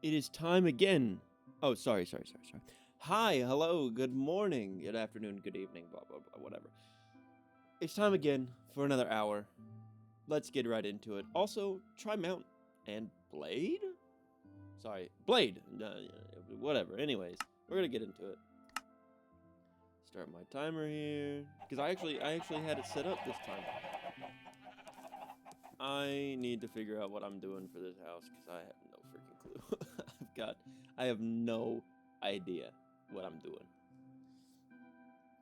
It is time again. Oh, sorry. Hi, hello, good morning, good afternoon, good evening, blah, blah, blah, whatever. It's time again for another hour. Let's get right into it. Also, try Mount and Blade? Sorry, Blade. Whatever. Anyways, we're gonna get into it. Start my timer here, because I actually had it set up this time. I need to figure out what I'm doing for this house, because I have no freaking clue. I have no idea what I'm doing.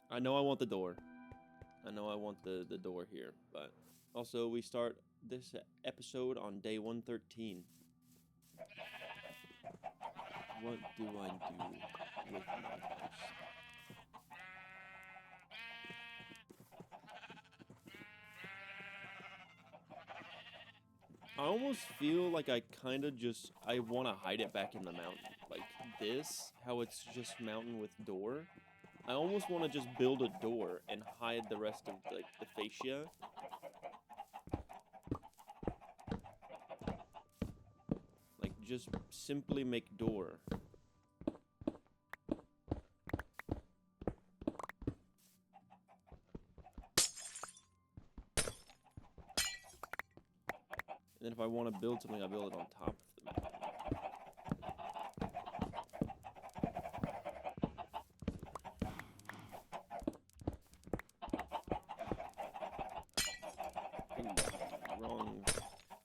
I know I want the door. I know I want the door here, but also we start this episode on day 113. What do I do with my house? I almost feel like I want to hide it back in the mountain. Like this, how it's just mountain with door. I almost want to just build a door and hide the rest of like the fascia. Like just simply make door. And then if I want to build something, I build it on top of the mountain.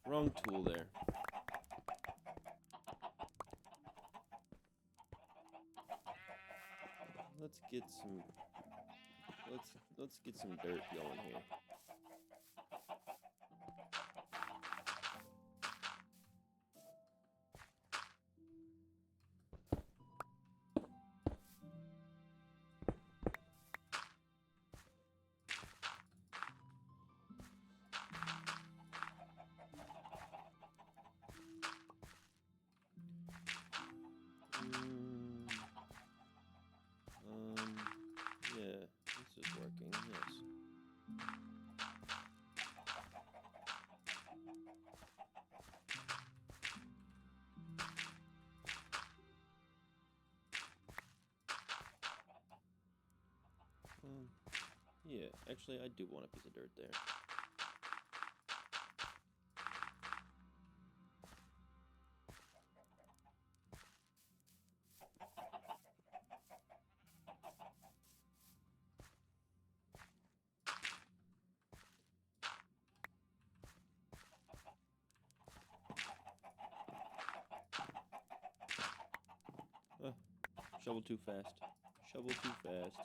Wrong tool there. Let's get some dirt going here. Yeah, this is working, yes. Yeah, actually I do want a piece of dirt there. Shovel too fast. Shovel too fast.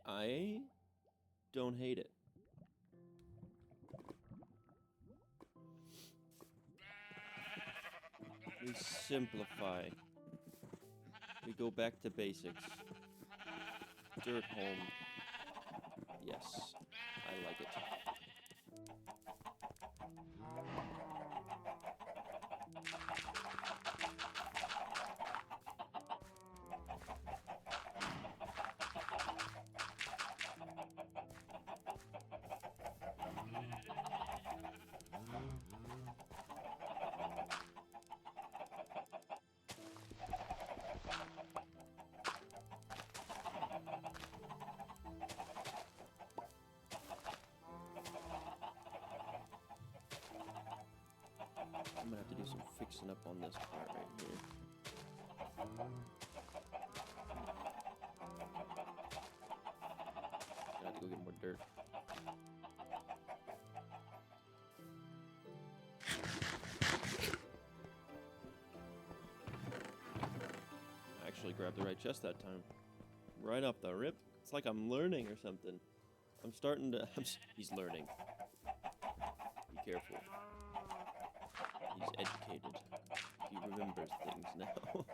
I don't hate it. We simplify. We go back to basics. Dirt home. Yes, I like it. I'm gonna have to do some fixing up on this part right here. I have to go get more dirt. I actually grabbed the right chest that time. Right off the rip. It's like I'm learning or something. I'm starting to... He's learning. Be careful. He's educated. He remembers things now.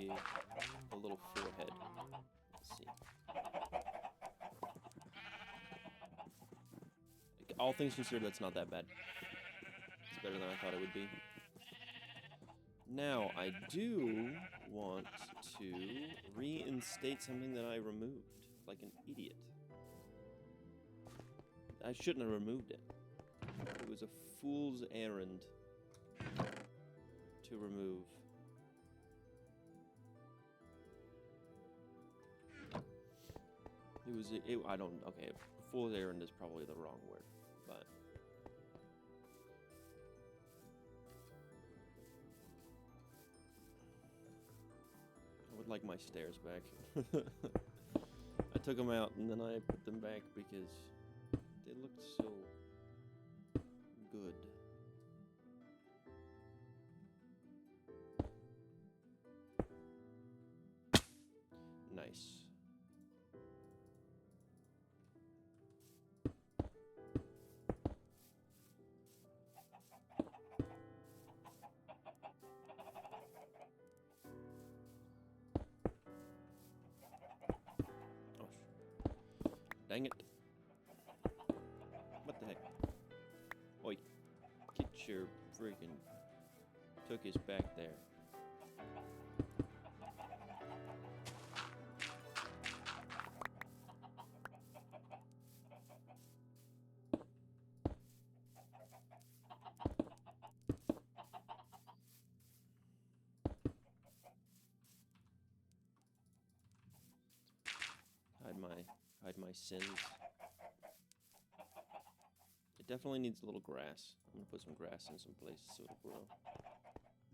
be a little forehead. Let's see. All things considered, that's not that bad. It's better than I thought it would be. Now, I do want to reinstate something that I removed, like an idiot. I shouldn't have removed it. It was a fool's errand to remove. It was, I don't, okay, fool's errand is probably the wrong word, but. I would like my stairs back. I took them out and then I put them back because they looked so good. Nice. Dang it. What the heck? Oi. Get your freaking tookies back there. Hide my sins. It definitely needs a little grass. I'm gonna put some grass in some places so it'll grow.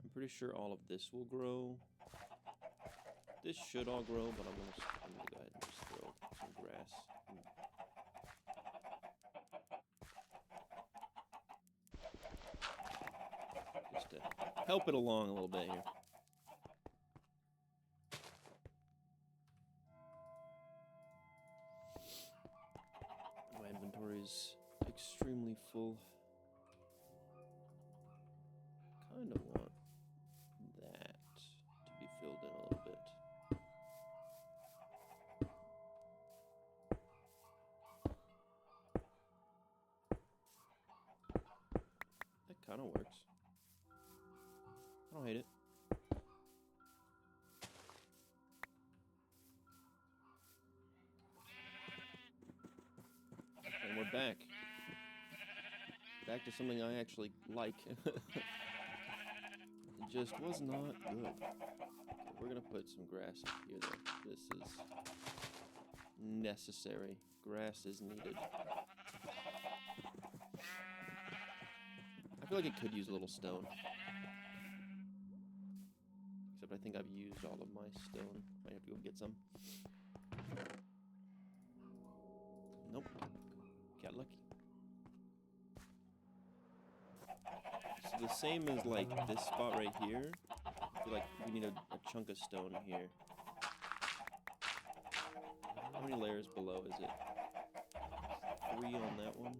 I'm pretty sure all of this will grow. This should all grow, but I'm gonna go ahead and just throw some grass. Just to help it along a little bit here. My inventory is extremely full. Kind of want that to be filled in a little bit. That kind of works. I don't hate it. And we're back. Back to something I actually like. It just was not good. Okay, we're gonna put some grass up here though. This is necessary. Grass is needed. I feel like it could use a little stone. Except I think I've used all of my stone. Might have to go get some. Nope. Got lucky. So the same as like this spot right here. I feel like we need a chunk of stone here. How many layers below is it? 3 on that one.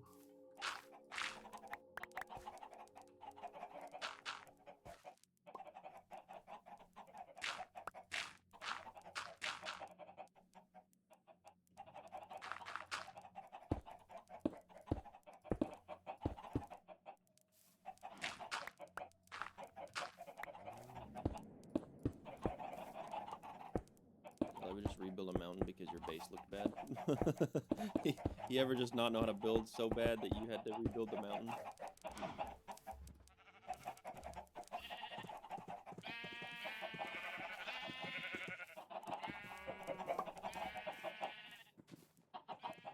I would just rebuild a mountain because your base looked bad. You ever just not know how to build so bad that you had to rebuild the mountain?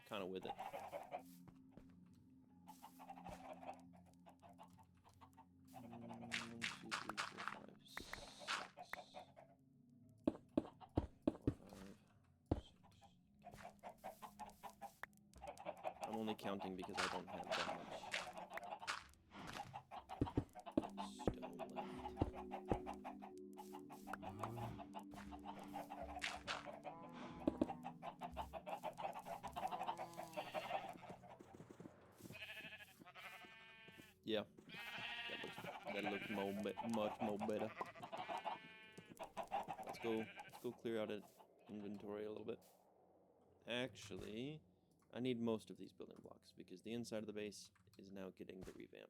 Kind of with it. I'm only counting because I don't have that much stone left. Yeah, that looks much more better. Let's go clear out an inventory a little bit. Actually, I need most of these building blocks because the inside of the base is now getting the revamp.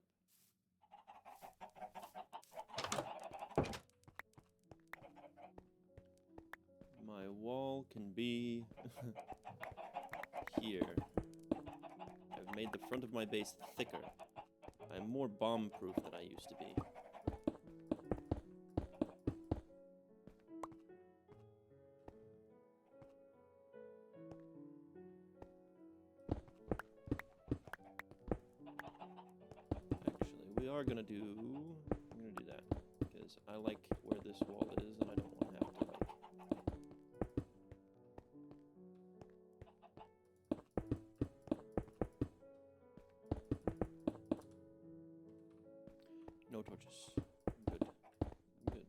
My wall can be here. I've made the front of my base thicker. I'm more bomb-proof than I used to be. Actually, we are gonna do... I'm gonna do that, because I like where this wall is, and I don't want to have to, like... No torches. Good. Good.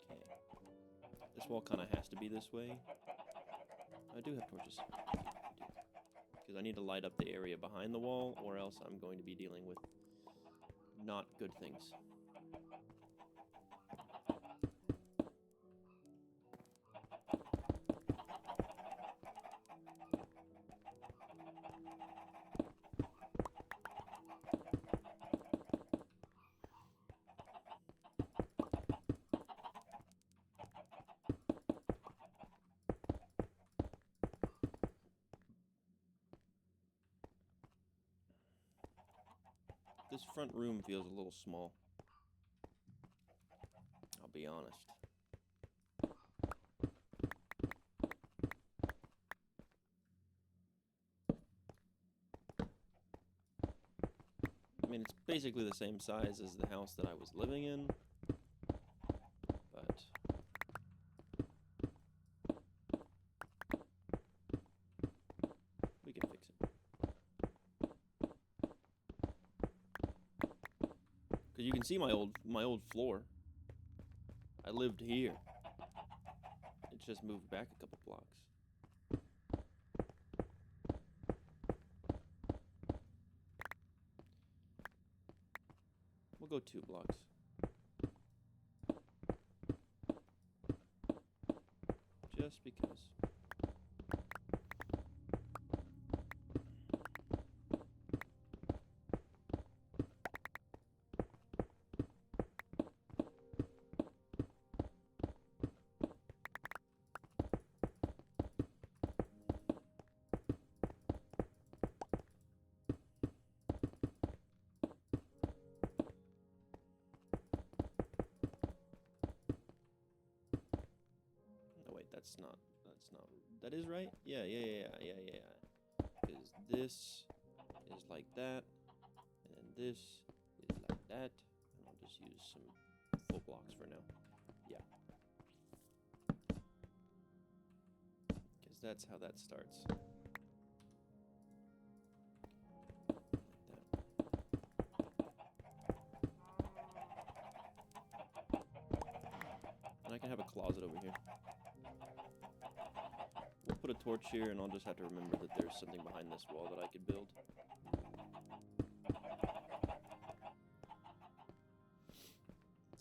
Okay. This wall kind of has to be this way. I do have torches. Because I need to light up the area behind the wall, or else I'm going to be dealing with not good things. This front room feels a little small. I'll be honest. I mean, it's basically the same size as the house that I was living in, but we can fix it. Because you can see my old floor. I lived here. It's just moved back a couple blocks. We'll go 2 blocks. Just because. That's not, that is right? Yeah. Because this is like that, and then this is like that, and I'll just use some full blocks for now. Yeah. Because that's how that starts. And I can have a closet over here. We'll put a torch here, and I'll just have to remember that there's something behind this wall that I could build.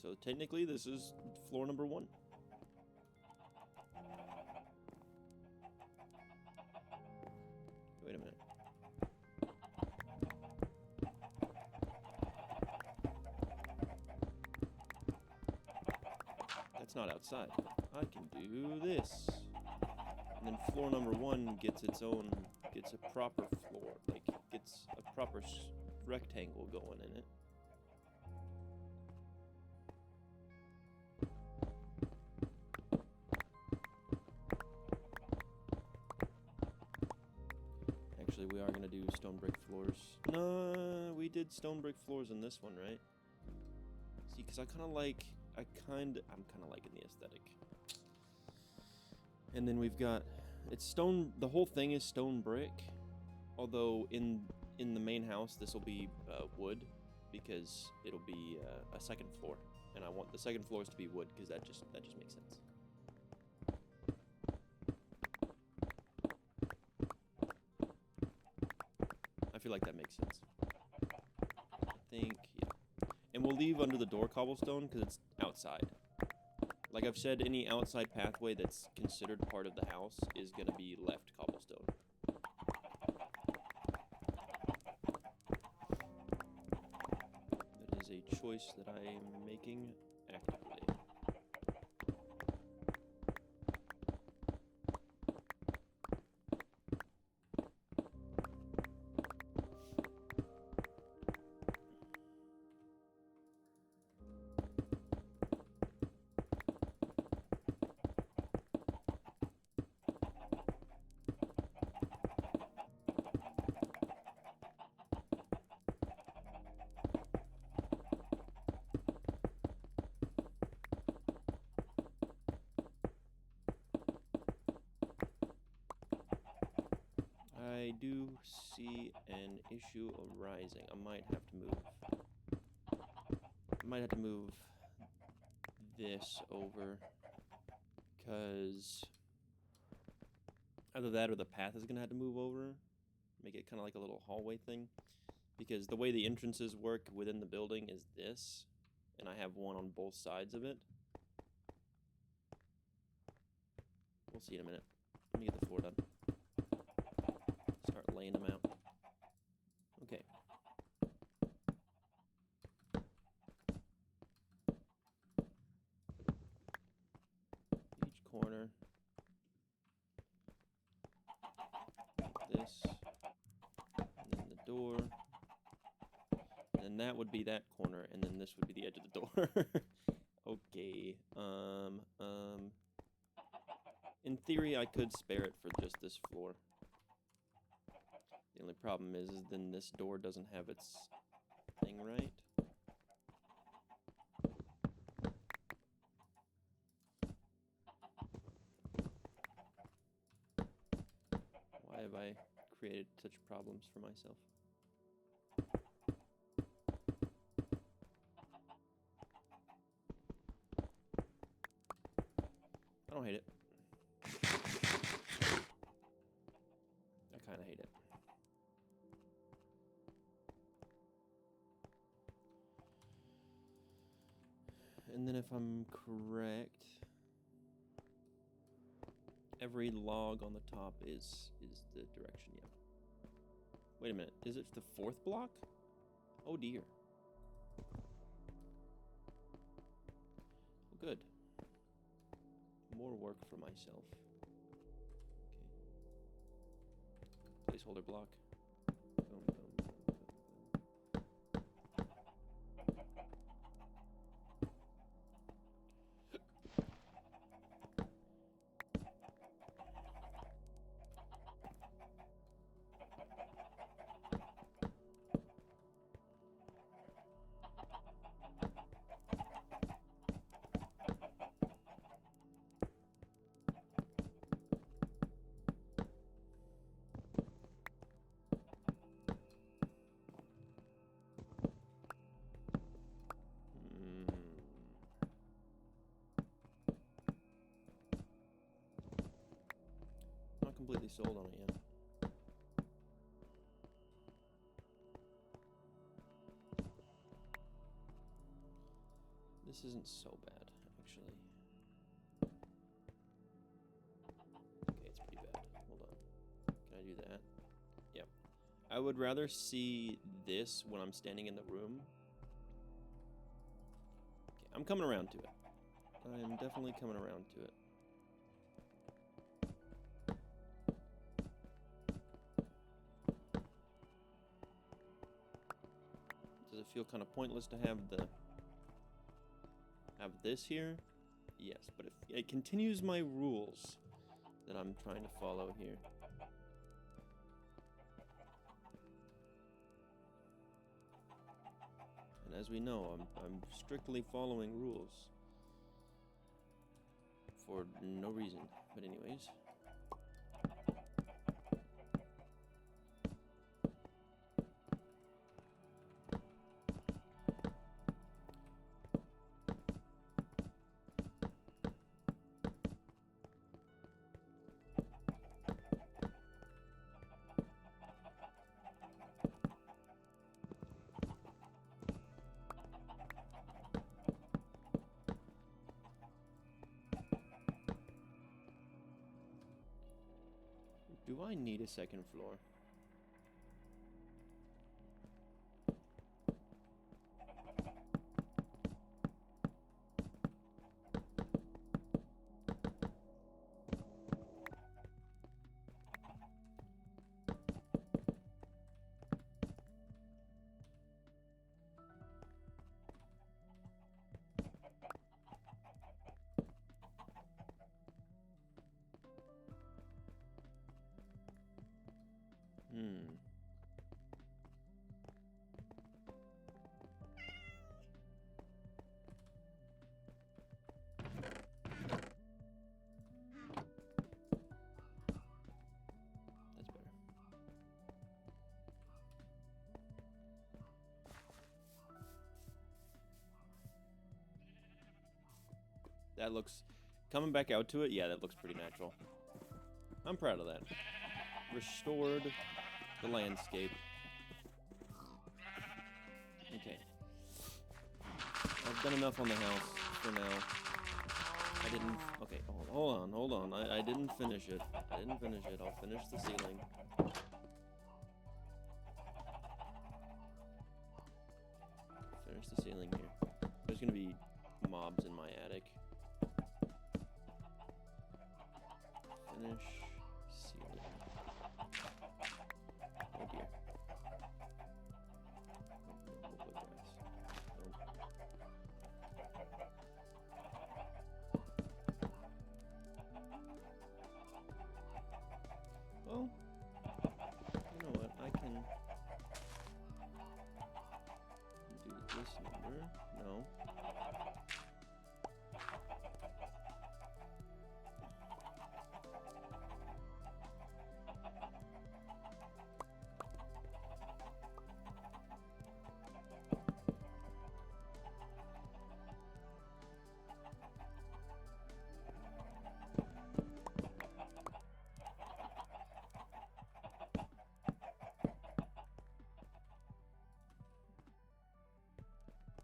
So technically, this is floor number 1. Wait a minute. That's not outside. I can do this. And then floor number 1 gets its own, gets a proper floor, like gets a proper rectangle going in it. Actually, we are going to do stone brick floors. No, we did stone brick floors in this one, right? See, because I'm kind of liking the aesthetic. And then we've got, it's stone, the whole thing is stone brick. Although in the main house, this will be wood, because it'll be a second floor. And I want the second floors to be wood, because that just makes sense. I feel like that makes sense. I think, yeah. leave under the door cobblestone because it's outside. Like I've said, any outside pathway that's considered part of the house is going to be left cobblestone. That is a choice that I am making actively. I do see an issue arising. I might have to move. I might have to move this over, because either that or the path is gonna have to move over, make it kind of like a little hallway thing. Because the way the entrances work within the building is this, and I have one on both sides of it. We'll see in a minute. Let me get the floor done. Start laying them out. Okay. Each corner. This. And then the door. And then that would be that corner, and then this would be the edge of the door. Okay. In theory, I could spare it for just this floor. The only problem is then this door doesn't have its thing right. Why have I created such problems for myself? I don't hate it. I kind of hate it. And then if I'm correct, every log on the top is the direction, yeah. Wait a minute, is it the fourth block? Oh dear. Well, good. More work for myself. Okay. Placeholder block. Boom, boom, boom, boom, boom. Not completely sold on it yet. This isn't so bad, actually. Okay, it's pretty bad. Hold on. Can I do that? Yep. I would rather see this when I'm standing in the room. Okay, I'm coming around to it. I am definitely coming around to it. Does it feel kind of pointless to have this here? Yes, but it continues my rules that I'm trying to follow here. And as we know, I'm strictly following rules for no reason. But anyways. Do I need a second floor? That's better. That looks... Coming back out to it, yeah, that looks pretty natural. I'm proud of that. Restored the landscape. Okay. I've done enough on the house for now. I didn't... Okay, hold on. I didn't finish it. I'll finish the ceiling. Finish the ceiling here. There's gonna be mobs in my attic. Finish ceiling. Oh dear. Well, you know what? I can do this number. No.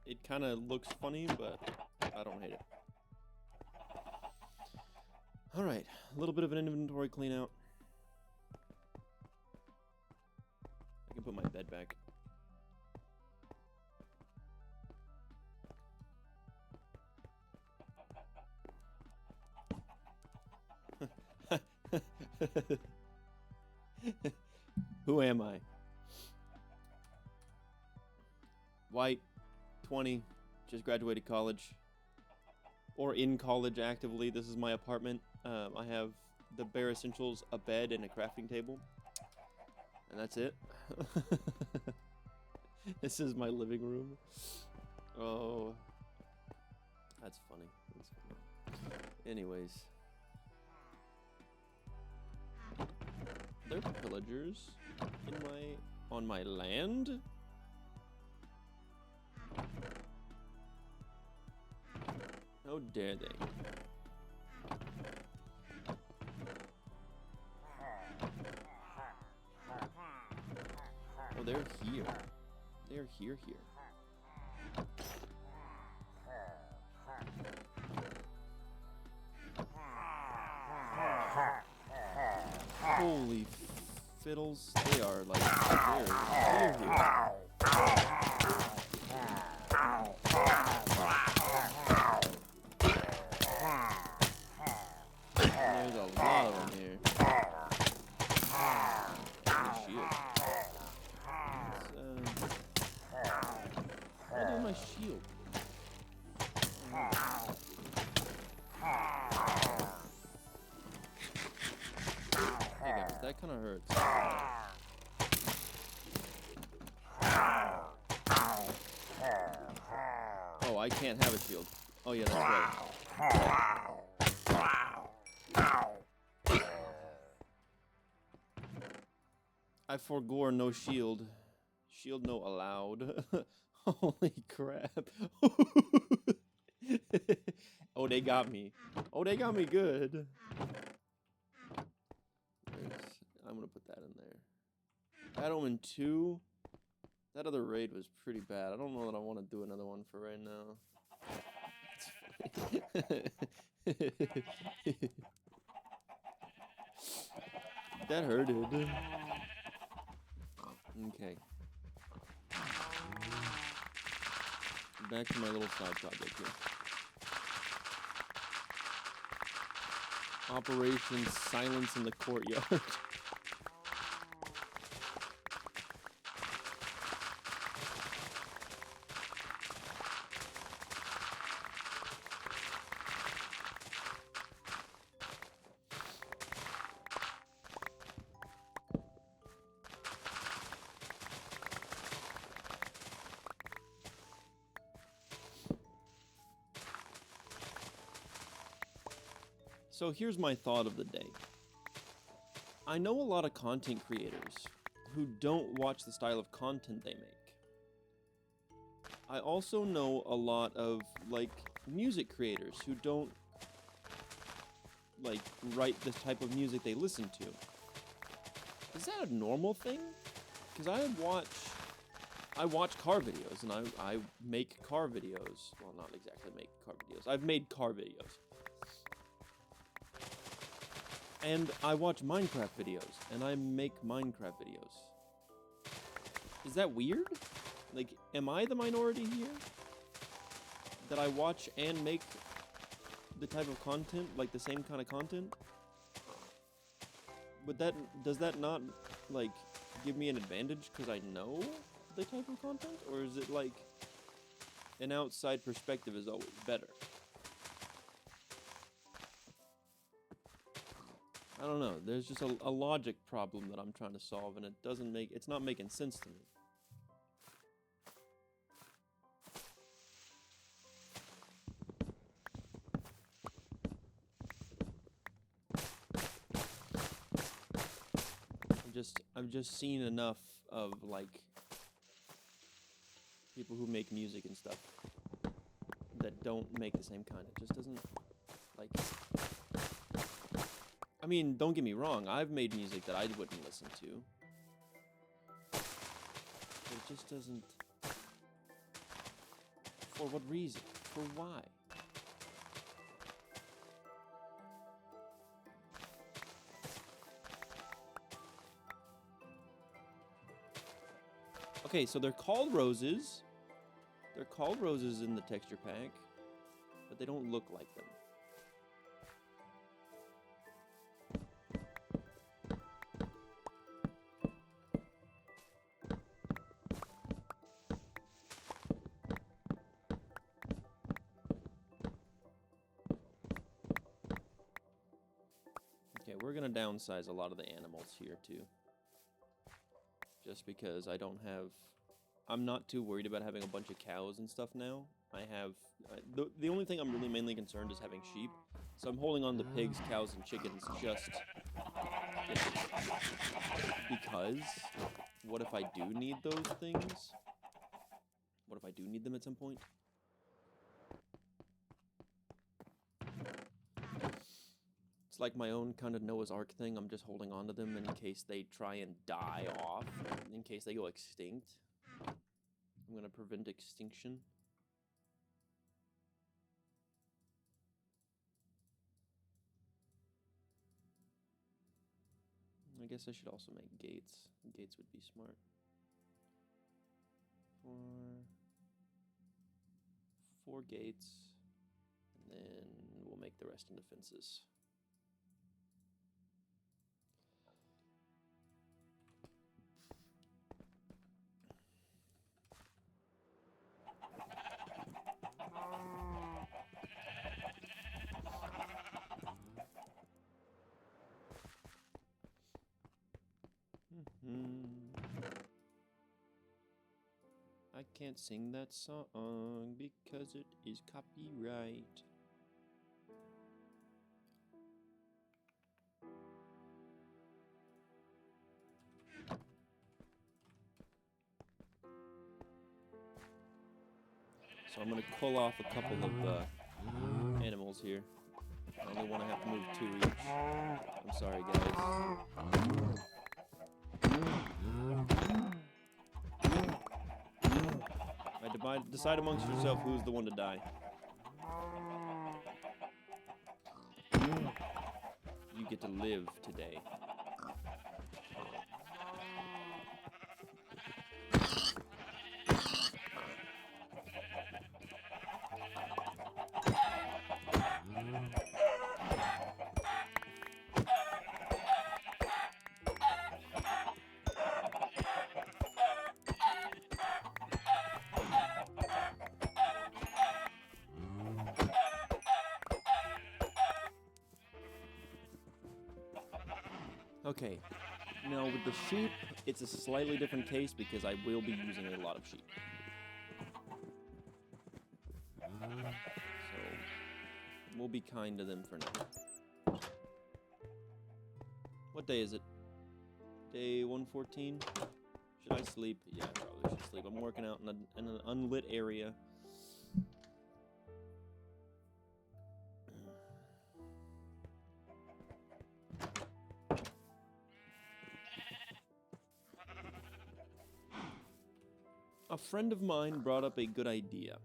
It kind of looks funny, but I don't hate it. All right, a little bit of an inventory clean out. I can put my bed back. Who am I? White, 20, just graduated college, or in college actively. This is my apartment. I have the bare essentials, a bed, and a crafting table, and that's it. This is my living room. Oh, that's funny. That's funny. Anyways, they're pillagers on my land. How dare they? Oh, they're here. They're here. Holy fiddles. They are like, they're here. There's a lot of them here. Shield. What is my shield? Hey guys, that kind of hurts. Oh, I can't have a shield. Oh yeah, that's right. I forgore no shield. Shield no allowed. Holy crap. Oh, they got me. Oh, they got me good. I'm gonna put that in there. Battleman 2. That other raid was pretty bad. I don't know that I want to do another one for right now. That hurted. Okay. Back to my little side project here. Operation Silence in the Courtyard. So here's my thought of the day. I know a lot of content creators who don't watch the style of content they make. I also know a lot of, like, music creators who don't, like, write the type of music they listen to. Is that a normal thing? Because I watch car videos, and I make car videos. Well, not exactly make car videos. I've made car videos. And I watch Minecraft videos, and I make Minecraft videos. Is that weird? Like, am I the minority here? That I watch and make the type of content, like the same kind of content? But does that not, like, give me an advantage because I know the type of content? Or is it like, an outside perspective is always better? I don't know, there's just a logic problem that I'm trying to solve, and it's not making sense to me. I've just seen enough of, like, people who make music and stuff that don't make the same kind. It just doesn't, like... I mean, don't get me wrong, I've made music that I wouldn't listen to. But it just doesn't... For what reason? For why? Okay, so they're called roses. They're called roses in the texture pack, but they don't look like them. Okay, we're gonna downsize a lot of the animals here too. Just because I'm not too worried about having a bunch of cows and stuff now. The only thing I'm really mainly concerned is having sheep. So I'm holding on to pigs, cows, and chickens just because what if I do need those things? What if I do need them at some point? It's like my own kind of Noah's Ark thing. I'm just holding on to them in case they try and die off, in case they go extinct. I'm gonna prevent extinction. I guess I should also make gates. Gates would be smart. Four gates, and then we'll make the rest into fences. I can't sing that song because it is copyright. So I'm gonna cull off a couple of animals here. I only want to have to move 2 each. I'm sorry, guys. Decide amongst yourself who's the one to die. You get to live today. Okay, now with the sheep, it's a slightly different case because I will be using a lot of sheep. So, we'll be kind to them for now. What day is it? Day 114? Should I sleep? Yeah, I probably should sleep. I'm working out in an unlit area. A friend of mine brought up a good idea.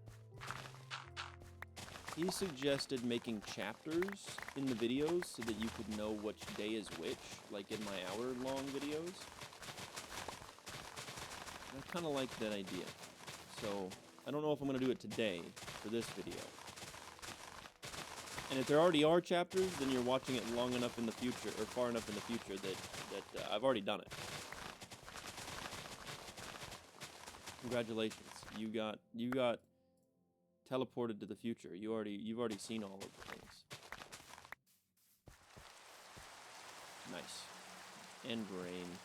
He suggested making chapters in the videos so that you could know which day is which, like in my hour-long videos. I kind of like that idea. So, I don't know if I'm going to do it today for this video. And if there already are chapters, then you're watching it long enough in the future, or far enough in the future that I've already done it. Congratulations, you got teleported to the future. You've already seen all of the things. Nice. And rain.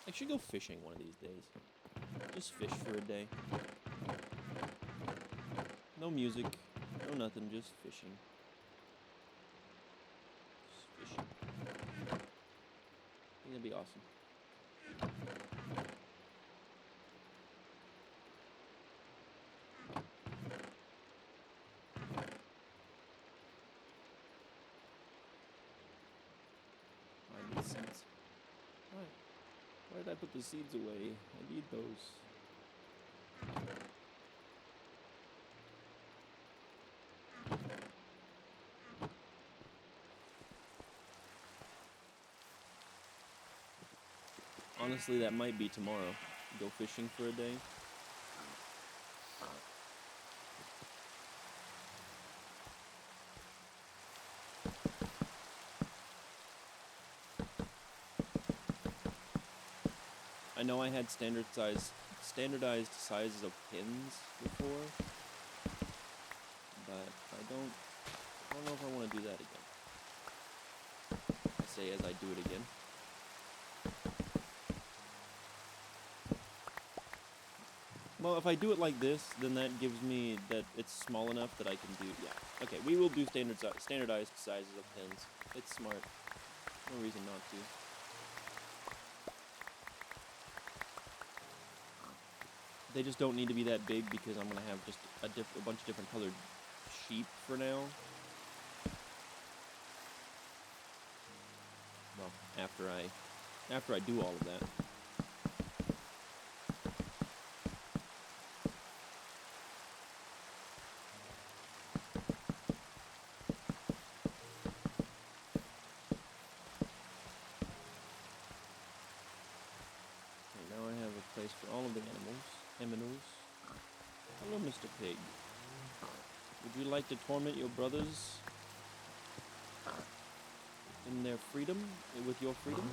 I should go fishing one of these days. Just fish for a day. No music, no nothing, just fishing. Just fishing. I think that'd be awesome. I need seeds. Why did I put the seeds away? I need those. Honestly, that might be tomorrow. Go fishing for a day. I know I had standardized sizes of pins before, but I don't know if I want to do that again. I say as I do it again. Well, if I do it like this, then that gives me that it's small enough that I can do, yeah. Okay, we will do standardized sizes of pins. It's smart. No reason not to. They just don't need to be that big because I'm going to have just a bunch of different colored sheep for now. Well, after I do all of that. Now I have a place for all of the animals. Hello, Mr. Pig. Would you like to torment your brothers in their freedom, with your freedom?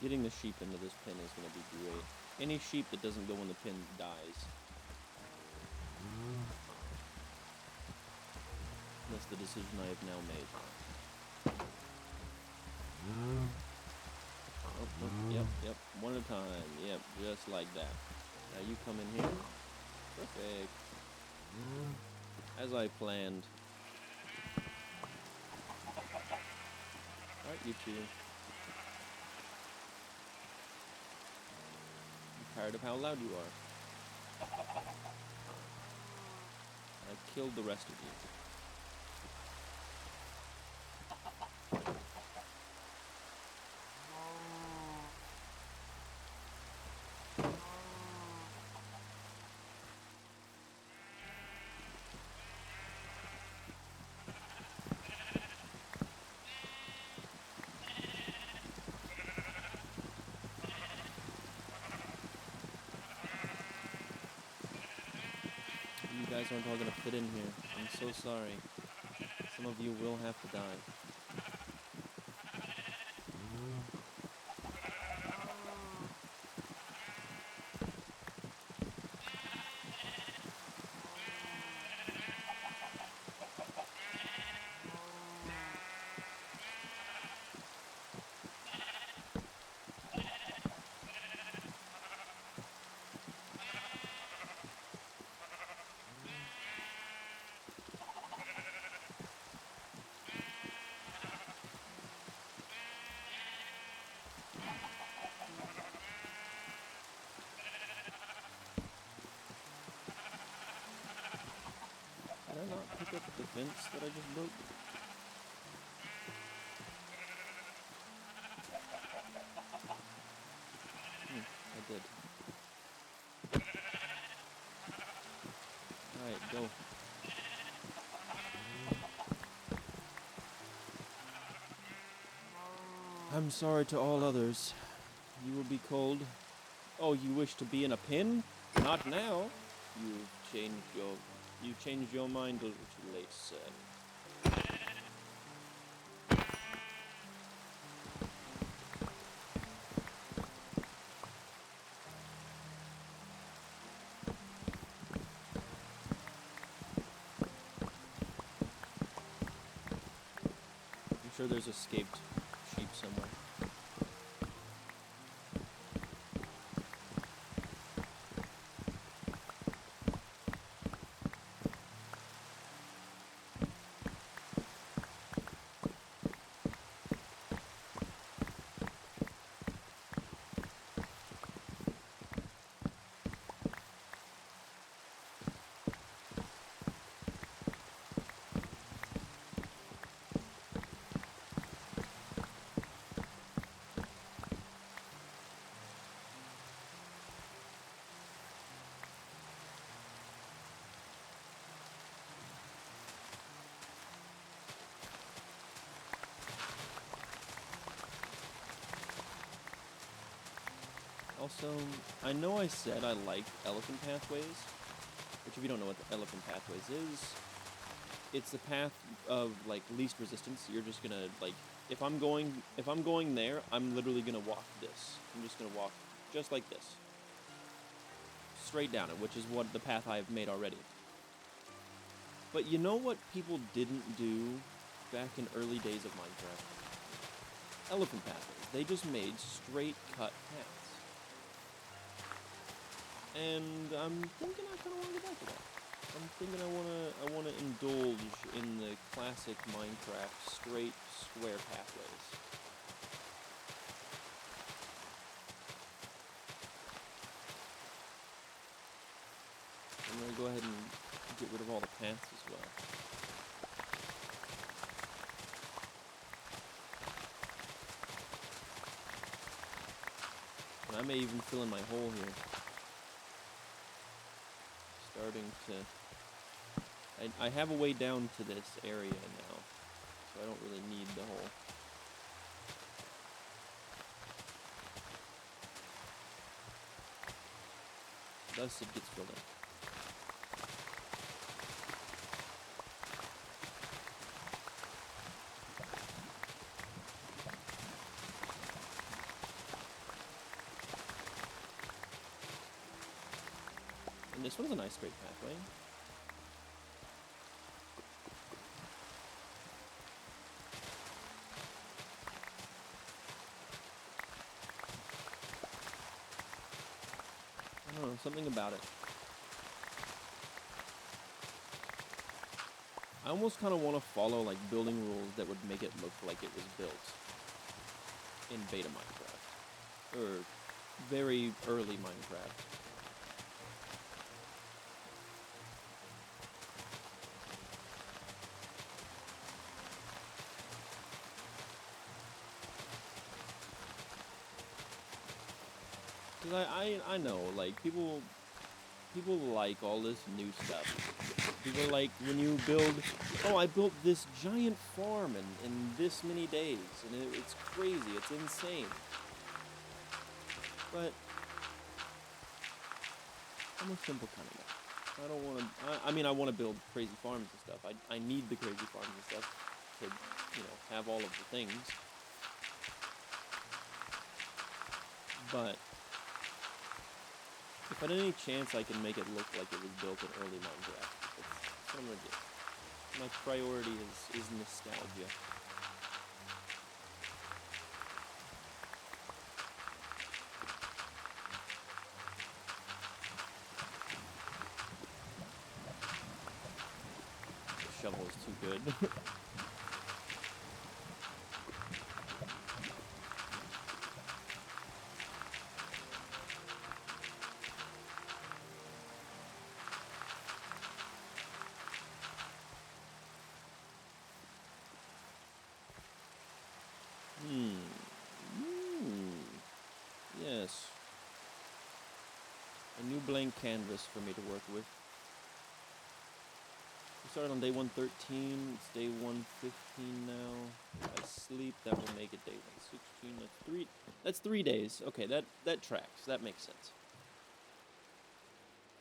Getting the sheep into this pen is going to be great. Any sheep that doesn't go in the pen dies. That's the decision I have now made. Oh, yep. One at a time. Yep, just like that. Now you come in here. Perfect. As I planned. Alright, you two. I'm tired of how loud you are. I killed the rest of you. You guys aren't all gonna fit in here. I'm so sorry. Some of you will have to die. Did I not pick up the fence that I just broke? I did. Alright, go. I'm sorry to all others. You will be cold. Oh, you wish to be in a pin? Not now. You changed your mind a little too late, sir. I'm sure there's escaped sheep somewhere. Also, I know I said I like elephant pathways, which if you don't know what the elephant pathways is, it's the path of like least resistance. You're just gonna like if I'm going there, I'm literally gonna walk this. I'm just gonna walk just like this. Straight down it, which is what the path I've made already. But you know what people didn't do back in early days of Minecraft? Elephant pathways. They just made straight cut paths. And I'm thinking I kind of want to get back to that. I'm thinking I wanna indulge in the classic Minecraft straight square pathways. I'm gonna go ahead and get rid of all the paths as well. And I may even fill in my hole here. Starting to... I have a way down to this area now, so I don't really need the hole. Thus it gets filled in. And this one's a nice straight pathway. I don't know, something about it. I almost kind of want to follow like building rules that would make it look like it was built in beta Minecraft. Or very early Minecraft. Because I know, like, people like all this new stuff. People like when you build, oh, I built this giant farm in this many days, and it's crazy, it's insane. But I'm a simple kind of guy. I don't want to, I mean, I want to build crazy farms and stuff. I need the crazy farms and stuff to, you know, have all of the things. But if at any chance I can make it look like it was built in early Minecraft, that's what I'm gonna do. My priority is nostalgia. The shovel is too good. Yes. A new blank canvas for me to work with. We started on day 113, it's day 115 now. If I sleep, that will make it day 116. That's 3 days. Okay, that tracks. That makes sense.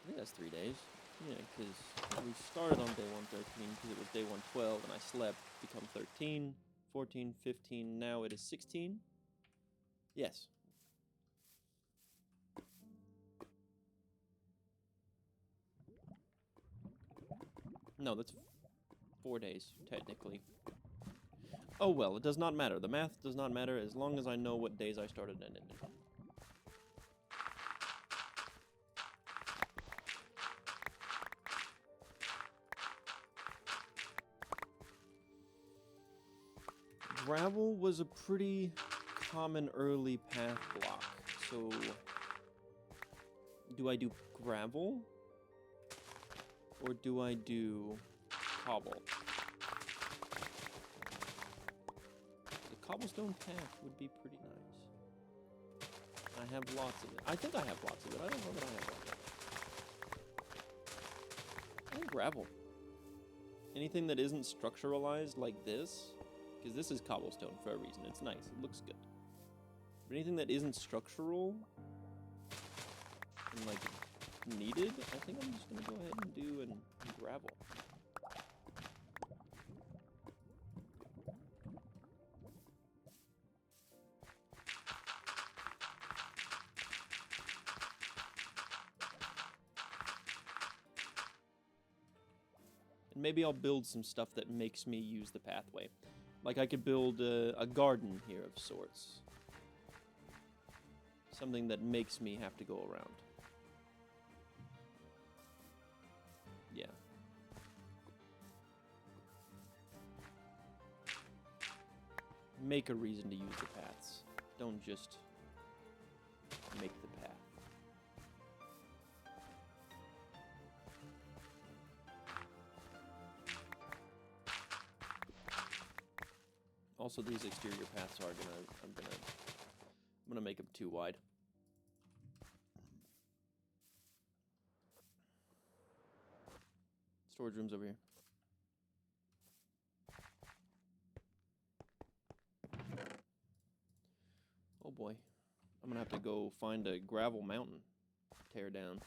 I think that's 3 days. Yeah, because we started on day 113 because it was day 112 and I slept, become 13, 14, 15, now it is 16. Yes. No, that's 4 days, technically. Oh well, it does not matter. The math does not matter as long as I know what days I started and ended. Gravel was a pretty common early path block, so do I do gravel or do I do cobble? The cobblestone path would be pretty nice. I have lots of it. I think I have lots of it. I don't know that I have lots of it. I think gravel. Anything that isn't structuralized like this, because this is cobblestone for a reason. It's nice. It looks good. But anything that isn't structural and like needed, I think I'm just gonna go ahead and do and gravel. And maybe I'll build some stuff that makes me use the pathway. Like I could build a garden here of sorts. Something that makes me have to go around. Yeah. Make a reason to use the paths. Don't just make the path. Also, these exterior paths are I'm gonna make them too wide. Storage room's over here. Oh boy. I'm gonna have to go find a gravel mountain to tear down.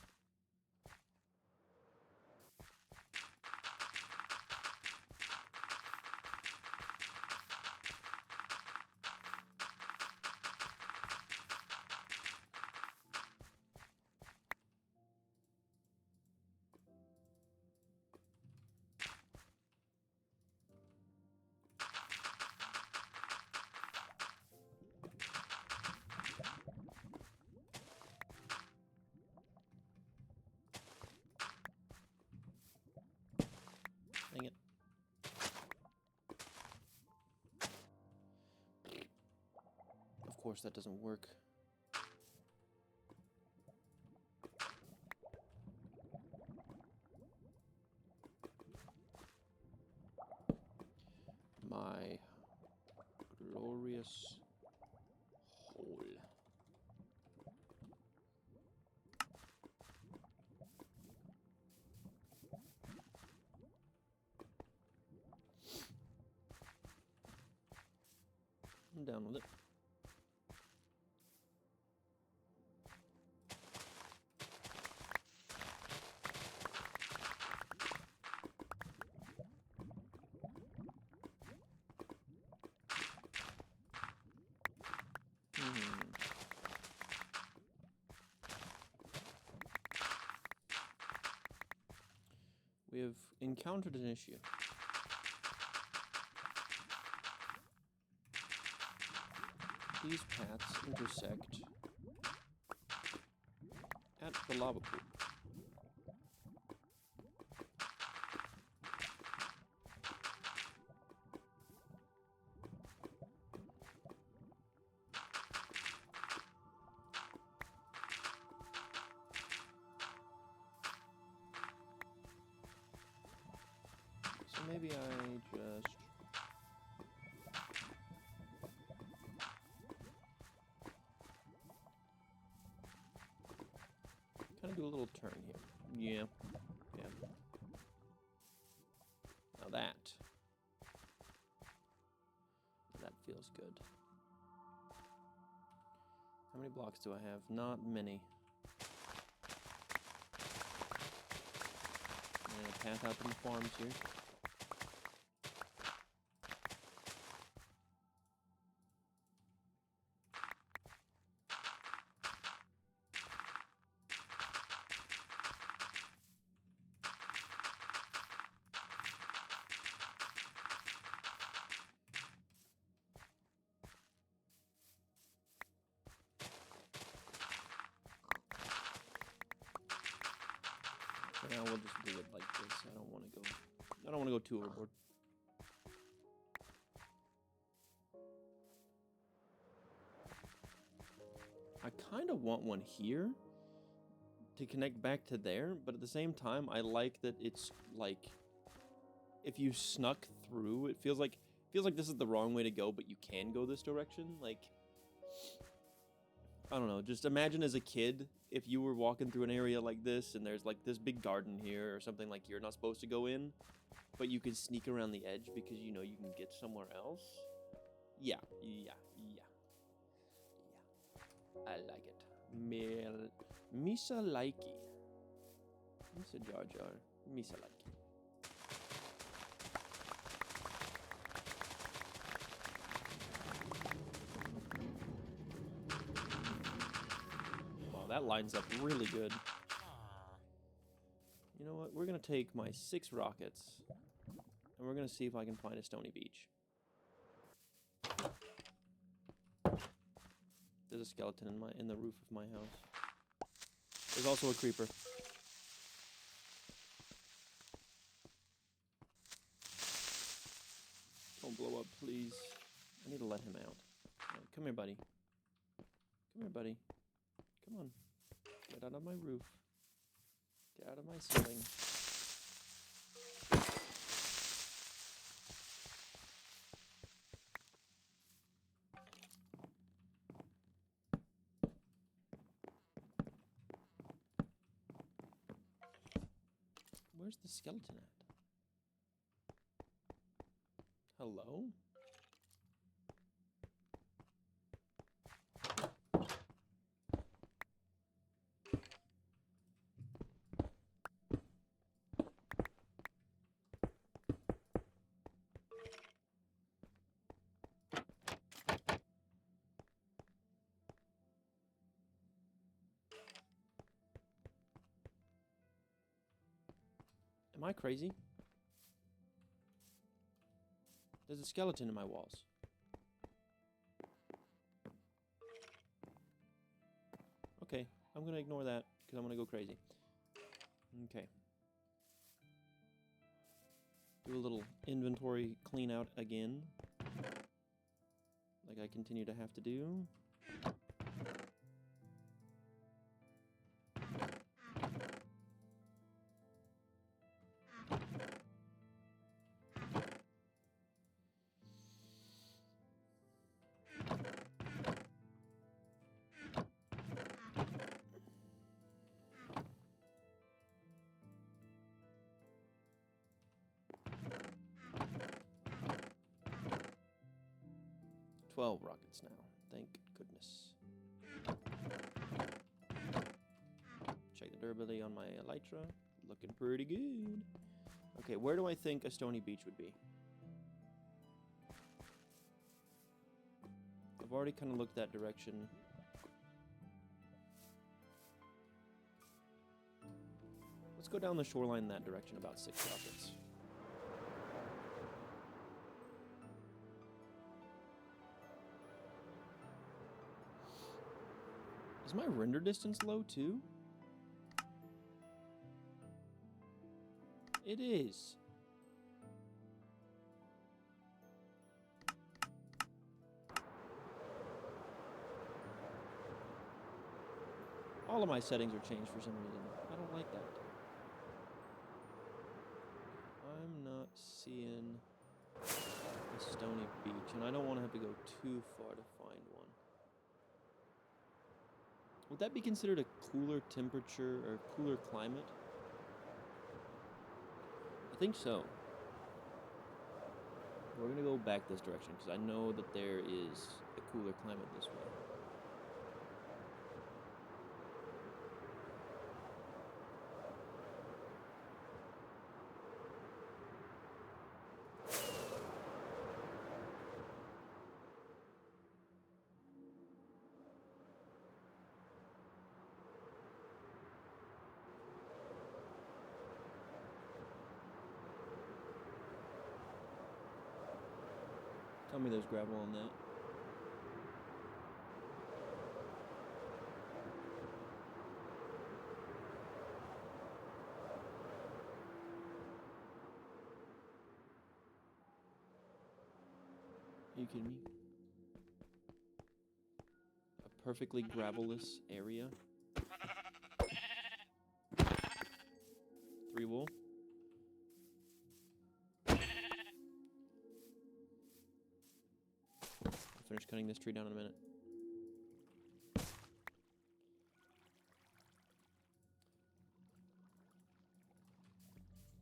Dang it. Of course that doesn't work. My glorious hole. I'm down with it. We have encountered an issue. These paths intersect at the lava pool. So maybe I just... kind of do a little turn here. Yeah. Yeah. Now that feels good. How many blocks do I have? Not many. And a path out from the farms here. For now, we'll just do it like this. I don't want to go too overboard. I kind of want one here to connect back to there, but at the same time, I like that it's like if you snuck through, it feels like this is the wrong way to go, but you can go this direction. Like, I don't know, just imagine as a kid if you were walking through an area like this and there's like this big garden here or something like you're not supposed to go in, but you can sneak around the edge because you know you can get somewhere else. Yeah. I like it. Misa likey. Misa Jar Jar. Misa likey. Wow, that lines up really good. You know what? We're going to take my 6 rockets, and we're going to see if I can find a stony beach. There's a skeleton in the roof of my house. There's also a creeper. Don't blow up, please. I need to let him out. Right, come here, buddy. Come here, buddy. Come on. Get out of my roof. Get out of my ceiling. Where's the skeleton at? Hello? Am I crazy? There's a skeleton in my walls. Okay, I'm gonna ignore that because I'm gonna go crazy. Okay. Do a little inventory clean out again. Like I continue to have to do. 12 rockets now. Thank goodness. Check the durability on my elytra. Looking pretty good. Okay, where do I think a stony beach would be? I've already kind of looked that direction. Let's go down the shoreline that direction, about 6 rockets. Is my render distance low too? It is. All of my settings are changed for some reason. I don't like that. I'm not seeing a stony beach, and I don't want to have to go too far to find one. Would that be considered a cooler temperature or cooler climate? I think so. We're going to go back this direction because I know that there is a cooler climate this way. Tell me there's gravel on that. Are you kidding me? A perfectly gravelless area. 3 wool. I'll finish cutting this tree down in a minute.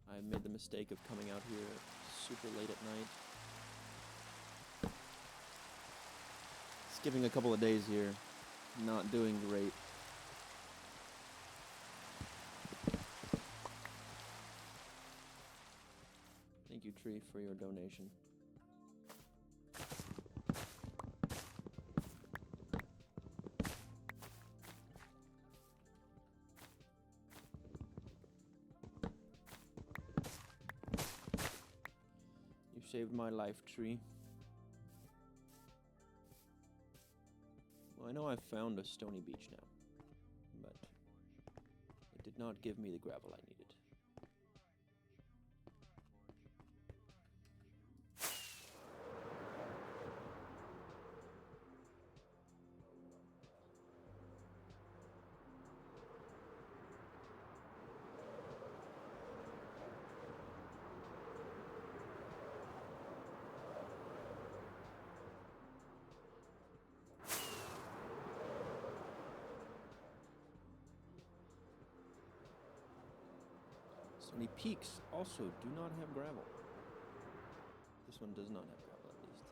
I made the mistake of coming out here super late at night. Skipping a couple of days here. Not doing great. Thank you, tree, for your donation. You saved my life, tree. Well, I know I've found a stony beach now, but it did not give me the gravel I needed. Stony Peaks also do not have gravel. This one does not have gravel, at least.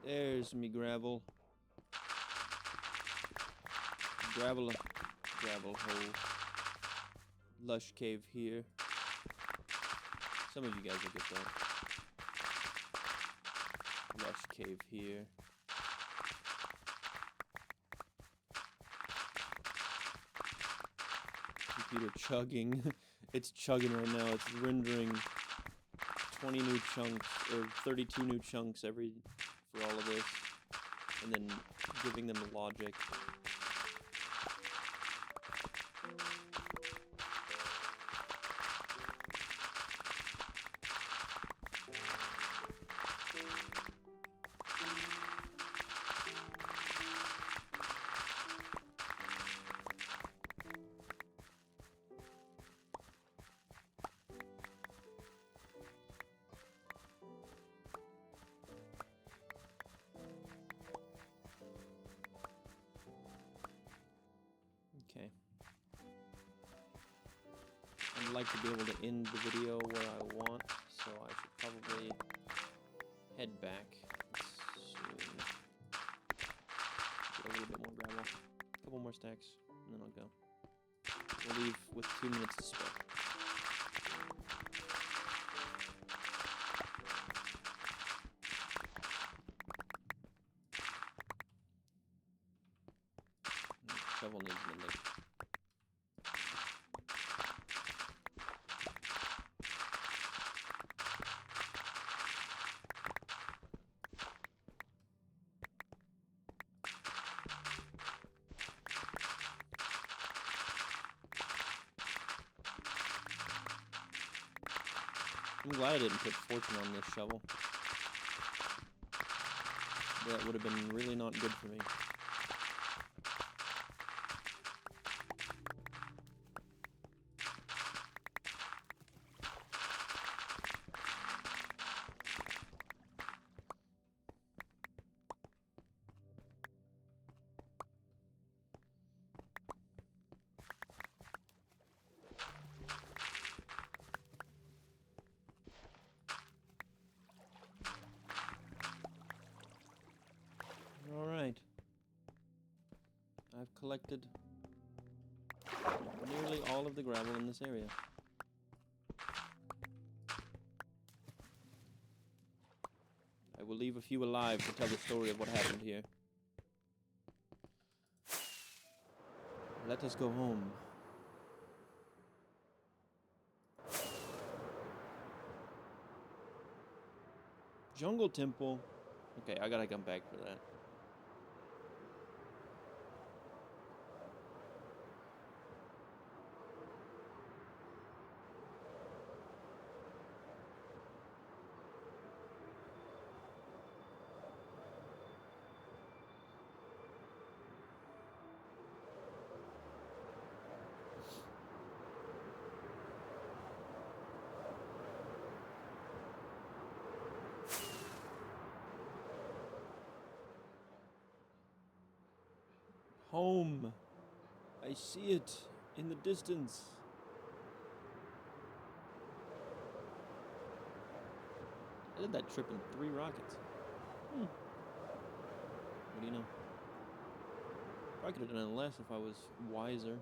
There's me gravel. Gravel hole. Lush cave here. Some of you guys will get that. Lush cave here. Computer chugging. It's chugging right now. It's rendering 20 new chunks, or 32 new chunks for all of this. And then giving them logic. like to be able to end the video where I want, so I should probably head back soon. Get a little bit more gravel, a couple more stacks, and then I'll go. We'll leave with 2 minutes to spare. Shovel needs mending. I'm glad I didn't put fortune on this shovel. That would have been really not good for me. Alright. I've collected nearly all of the gravel in this area. I will leave a few alive to tell the story of what happened here. Let us go home. Jungle Temple. Okay, I gotta come back for that. Home. I see it in the distance. I did that trip in 3 rockets. What do you know? I could have done it less if I was wiser.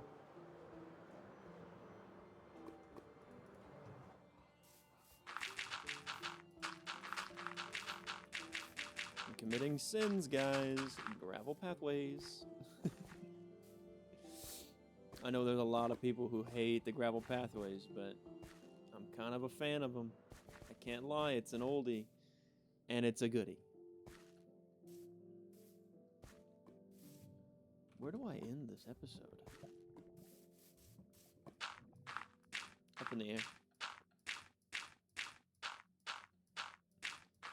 I'm committing sins, guys. Gravel pathways. I know there's a lot of people who hate the gravel pathways, but I'm kind of a fan of them. I can't lie, it's an oldie, and it's a goodie. Where do I end this episode? Up in the air.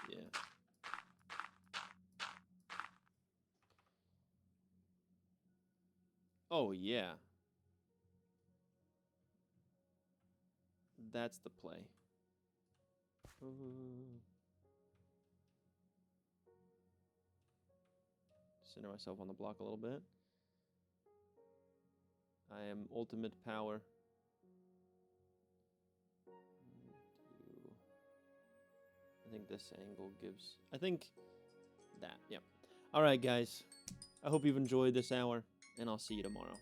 Yeah. Oh, yeah. That's the play. Center myself on the block a little bit. I am ultimate power. I think this angle gives... I think that, yeah. Alright, guys. I hope you've enjoyed this hour, and I'll see you tomorrow.